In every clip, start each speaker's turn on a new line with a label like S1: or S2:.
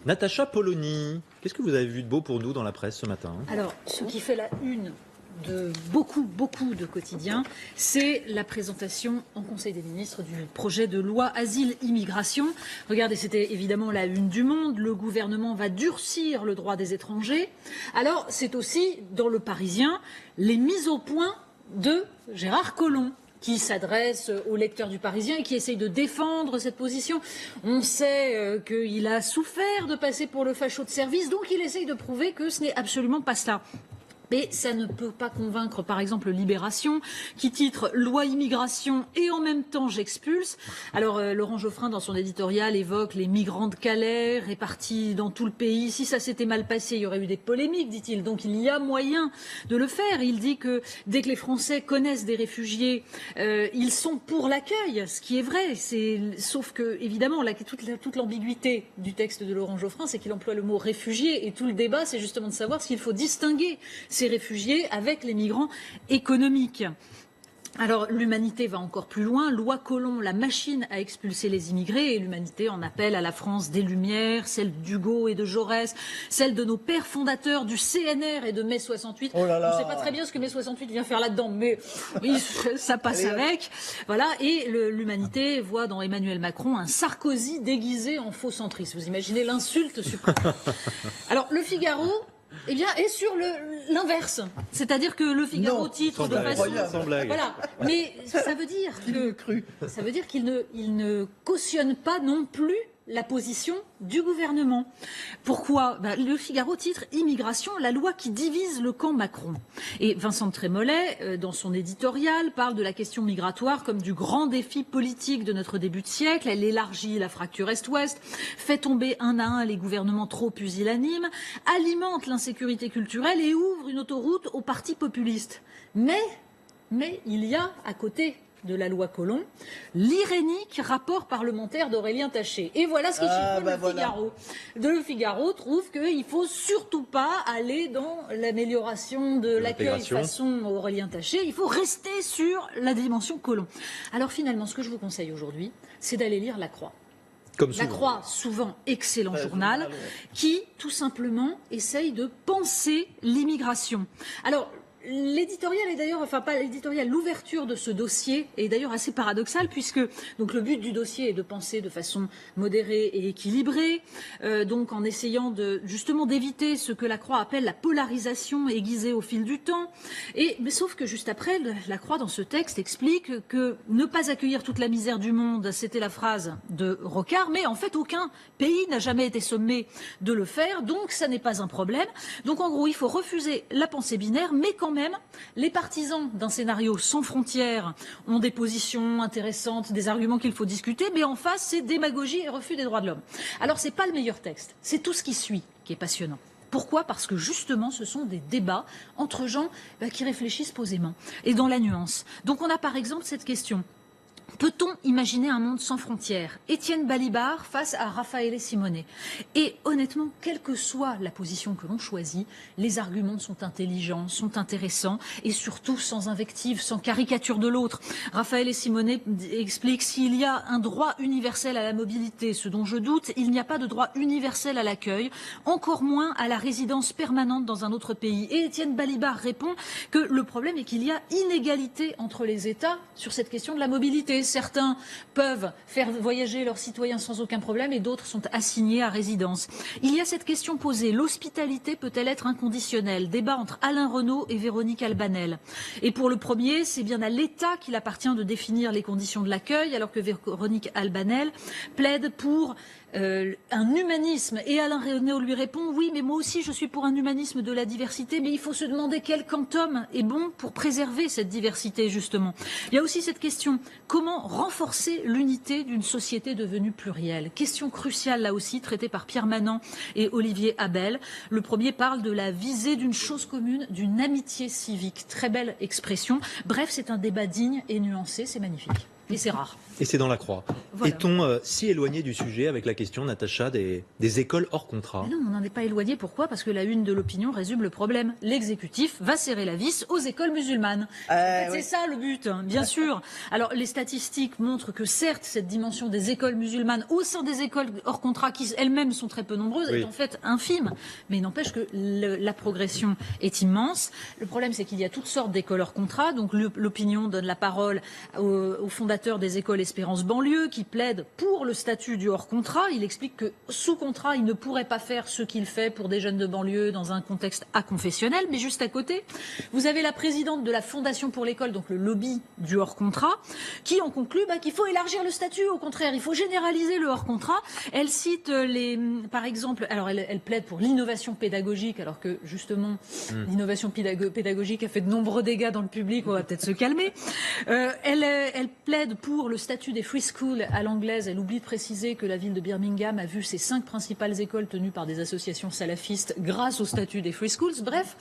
S1: Natacha Polony, qu'est-ce que vous avez vu de beau pour nous dans la presse ce matin?
S2: Alors, ce qui fait la une de beaucoup de quotidiens, c'est la présentation en Conseil des ministres du projet de loi Asile-Immigration. Regardez, c'était évidemment la une du Monde. Le gouvernement va durcir le droit des étrangers. Alors, c'est aussi, dans le Parisien, les mises au point de Gérard Collomb, qui s'adresse aux lecteurs du Parisien et qui essaye de défendre cette position. On sait qu'il a souffert de passer pour le facho de service, donc il essaye de prouver que ce n'est absolument pas cela. Mais ça ne peut pas convaincre, par exemple, Libération, qui titre « Loi immigration et en même temps j'expulse ». Alors, Laurent Geoffrin, dans son éditorial, évoque les migrants de Calais, répartis dans tout le pays. Si ça s'était mal passé, il y aurait eu des polémiques, dit-il. Donc, il y a moyen de le faire. Il dit que dès que les Français connaissent des réfugiés, ils sont pour l'accueil, ce qui est vrai. Sauf que, évidemment, toute l'ambiguïté du texte de Laurent Geoffrin, c'est qu'il emploie le mot « réfugié ». Et tout le débat, c'est justement de savoir s'il faut distinguer ces réfugiés avec les migrants économiques. Alors, l'Humanité va encore plus loin. Loi Collomb, la machine à expulser les immigrés. Et l'Humanité en appelle à la France des Lumières, celle d'Hugo et de Jaurès, celle de nos pères fondateurs du CNR et de mai 68.
S3: Oh là là.
S2: On ne sait pas très bien ce que mai 68 vient faire là-dedans, mais oui, ça passe avec. Voilà. Et l'Humanité voit dans Emmanuel Macron un Sarkozy déguisé en faux centriste. Vous imaginez l'insulte suprême. Alors, Le Figaro, eh bien, est sur l'inverse. C'est-à-dire que Le Figaro titre de façon... Voilà. Mais ça veut dire qu'il ne cautionne pas non plus la position du gouvernement. Pourquoi ? Le Figaro titre « Immigration, la loi qui divise le camp Macron ». Et Vincent de Trémollet, dans son éditorial, parle de la question migratoire comme du grand défi politique de notre début de siècle. Elle élargit la fracture Est-Ouest, fait tomber un à un les gouvernements trop pusillanimes, alimente l'insécurité culturelle et ouvre une autoroute aux partis populistes. Mais il y a à côté de la loi Collomb, l'irénique rapport parlementaire d'Aurélien Taché. Et voilà ce qui chiffre Figaro. Le Figaro trouve qu'il ne faut surtout pas aller dans l'amélioration de l'accueil façon Aurélien Taché. Il faut rester sur la dimension Collomb. Alors finalement, ce que je vous conseille aujourd'hui, c'est d'aller lire La Croix. La Croix, souvent excellent journal, qui tout simplement essaye de penser l'immigration. Alors, l'éditorial est d'ailleurs, enfin pas l'éditorial, l'ouverture de ce dossier est d'ailleurs assez paradoxale puisque donc le but du dossier est de penser de façon modérée et équilibrée, donc en essayant justement d'éviter ce que la Croix appelle la polarisation aiguisée au fil du temps. Mais sauf que juste après, la Croix dans ce texte explique que ne pas accueillir toute la misère du monde, c'était la phrase de Rocard, mais en fait aucun pays n'a jamais été sommé de le faire, donc ça n'est pas un problème. Donc en gros, il faut refuser la pensée binaire, mais quand même, les partisans d'un scénario sans frontières ont des positions intéressantes, des arguments qu'il faut discuter, mais en face, c'est démagogie et refus des droits de l'homme. Alors, c'est pas le meilleur texte, c'est tout ce qui suit qui est passionnant. Pourquoi ? Parce que justement, ce sont des débats entre gens qui réfléchissent posément et dans la nuance. Donc, on a par exemple cette question. Peut-on imaginer un monde sans frontières ? Étienne Balibar face à Raffaele Simone. Et honnêtement, quelle que soit la position que l'on choisit, les arguments sont intelligents, sont intéressants et surtout sans invective, sans caricature de l'autre. Raffaele Simone explique s'il y a un droit universel à la mobilité, ce dont je doute, il n'y a pas de droit universel à l'accueil, encore moins à la résidence permanente dans un autre pays. Et Étienne Balibar répond que le problème est qu'il y a inégalité entre les États sur cette question de la mobilité. Certains peuvent faire voyager leurs citoyens sans aucun problème et d'autres sont assignés à résidence. Il y a cette question posée, l'hospitalité peut-elle être inconditionnelle ? Débat entre Alain Renaud et Véronique Albanel. Et pour le premier, c'est bien à l'État qu'il appartient de définir les conditions de l'accueil, alors que Véronique Albanel plaide pour un humanisme. Et Alain Renaud lui répond, oui, mais moi aussi je suis pour un humanisme de la diversité, mais il faut se demander quel quantum est bon pour préserver cette diversité, justement. Il y a aussi cette question, comment renforcer l'unité d'une société devenue plurielle ? Question cruciale, là aussi, traitée par Pierre Manant et Olivier Abel. Le premier parle de la visée d'une chose commune, d'une amitié civique. Très belle expression. Bref, c'est un débat digne et nuancé, c'est magnifique. et c'est rare.
S1: Et c'est dans la croix.
S2: Voilà.
S1: Est-on si éloigné du sujet avec la question, Natacha, des écoles hors contrat?
S2: Mais non, on n'en est pas éloigné. Pourquoi? Parce que la une de l'opinion résume le problème. L'exécutif va serrer la vis aux écoles musulmanes. C'est ça le but, hein, bien sûr. Alors les statistiques montrent que certes, cette dimension des écoles musulmanes au sein des écoles hors contrat, qui elles-mêmes sont très peu nombreuses, est en fait infime. Mais il n'empêche que la progression est immense. Le problème, c'est qu'il y a toutes sortes d'écoles hors contrat. Donc l'opinion donne la parole au fondateur des écoles Espérance Banlieue, qui plaide pour le statut du hors contrat. Il explique que sous contrat, il ne pourrait pas faire ce qu'il fait pour des jeunes de banlieue dans un contexte aconfessionnel. Mais juste à côté, vous avez la présidente de la Fondation pour l'école, donc le lobby du hors contrat, qui en conclut qu'il faut élargir le statut. Au contraire, il faut généraliser le hors contrat. Elle cite par exemple, alors elle plaide pour l'innovation pédagogique, alors que justement l'innovation pédagogique a fait de nombreux dégâts dans le public. On va peut-être se calmer. Elle plaide pour le statut des free schools à l'anglaise. Elle oublie de préciser que la ville de Birmingham a vu ses 5 principales écoles tenues par des associations salafistes grâce au statut des free schools. Bref,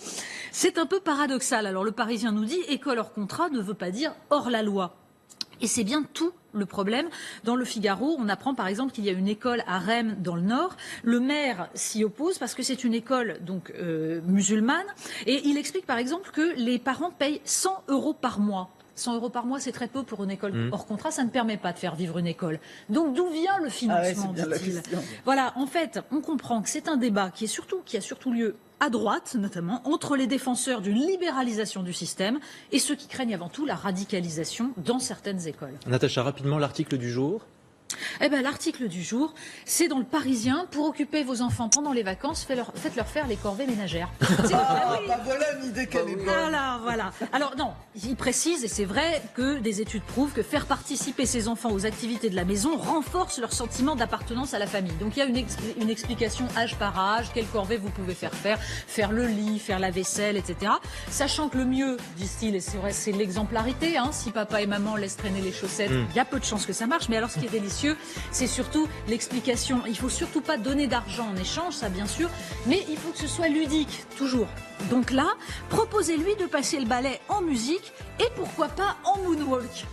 S2: c'est un peu paradoxal. Alors le Parisien nous dit école hors contrat ne veut pas dire hors la loi. Et c'est bien tout le problème. Dans le Figaro, on apprend par exemple qu'il y a une école à Rennes dans le Nord. Le maire s'y oppose parce que c'est une école donc musulmane. Et il explique par exemple que les parents payent 100 € par mois. 100 € par mois, c'est très peu pour une école hors contrat. Ça ne permet pas de faire vivre une école. Donc d'où vient le financement, dit-il. Voilà, en fait, on comprend que c'est un débat qui a surtout lieu à droite, notamment, entre les défenseurs d'une libéralisation du système et ceux qui craignent avant tout la radicalisation dans certaines écoles.
S1: Natacha, rapidement, l'article du jour.
S2: L'article du jour, c'est dans le Parisien. Pour occuper vos enfants pendant les vacances, faites-leur faire les corvées ménagères.
S3: Voilà une idée qu'elle est bonne.
S2: Voilà. Alors non, il précise, et c'est vrai, que des études prouvent que faire participer ses enfants aux activités de la maison renforce leur sentiment d'appartenance à la famille. Donc il y a une explication âge par âge, quelle corvée vous pouvez faire le lit, faire la vaisselle, etc. Sachant que le mieux, disent-ils, et c'est vrai, c'est l'exemplarité. Si papa et maman laissent traîner les chaussettes, il y a peu de chances que ça marche. Mais alors ce qui est délicieux, c'est surtout l'explication. Il ne faut surtout pas donner d'argent en échange, ça bien sûr, mais il faut que ce soit ludique, toujours. Donc là, proposez-lui de passer le balai en musique et pourquoi pas en moonwalk.